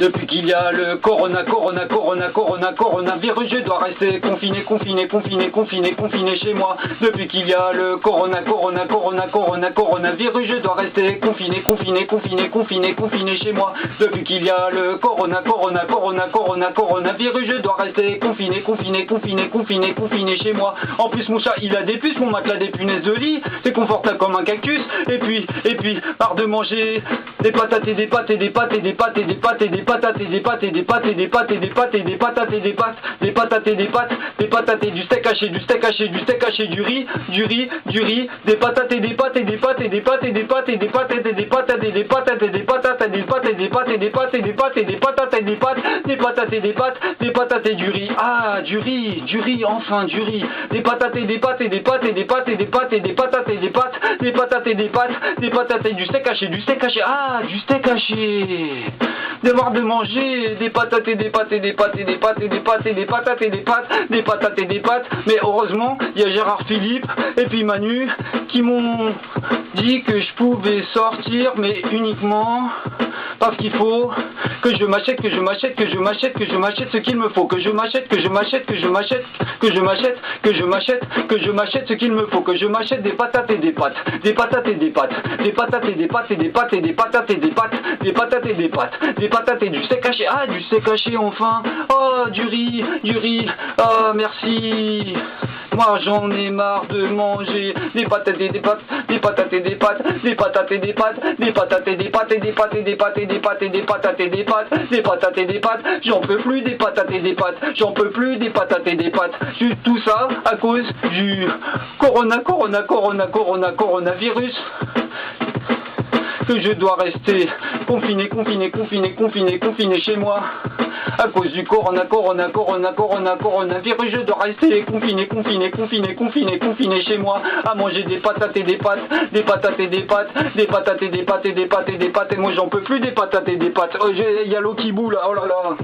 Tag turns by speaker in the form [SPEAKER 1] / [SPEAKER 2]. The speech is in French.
[SPEAKER 1] Depuis qu'il y a le coronavirus, je dois rester confiné chez moi. Depuis qu'il y a le coronavirus, je dois rester confiné chez moi. Depuis qu'il y a le coronavirus, je dois rester confiné chez moi. En plus mon chat il a des puces, mon matelas des punaises de lit, c'est confortable comme un cactus. Et puis, marre de manger des patates et des pâtes et des pâtes et des pâtes et des pâtes et des patates et des pâtes et des pâtes et des pâtes et des pâtes et des patates et des pâtes, des patates et des pâtes, des patates et du steak haché, du riz, des patates et des pâtes et des pâtes et des pâtes et des pâtes et des patates et des patates et des patates et des patates et des pâtes et des pâtes et des pâtes et des pâtes et des patates et des pâtes, des patates et des pâtes, des patates et du riz. Ah, du riz, enfin du riz. Des patates et des pâtes et des pâtes et des pâtes et des pâtes et des patates et des pâtes, des patates et des pâtes, des patates et du steak haché, ah, du steak haché. Devoir de manger des patates et des pâtes et des pâtes et des pâtes et des pâtes et des patates et des pâtes, des patates et des pâtes. Mais heureusement, il y a Gérard Philippe et puis Manu qui m'ont dit que je pouvais sortir, mais uniquement parce qu'il faut que je m'achète ce qu'il me faut, que je m'achète ce qu'il me faut, que je m'achète des patates et des pâtes, des patates et des pâtes, des patates et des pâtes et des pâtes et des patates et des pâtes, des patates et des pâtes, des patates et du steak haché, ah du steak haché enfin, oh du riz, oh merci. Moi j'en ai marre de manger des patates et des pâtes, des patates et des pâtes, des patates et des pâtes, des patates et des pâtes et des pâtes et des pâtes et des pâtes et des patates et des pâtes, des patates et des pâtes, j'en peux plus des patates et des pâtes, j'en peux plus des patates et des pâtes. Tout ça à cause du coronavirus. Que je dois rester confiné chez moi. À cause du coronavirus, je dois rester confiné chez moi. À manger des patates et des pâtes, des patates et des pâtes, des patates et des pâtes et des pâtes et des pâtes. Et moi j'en peux plus des patates et des pâtes. Il y a l'eau qui bout là, oh là là.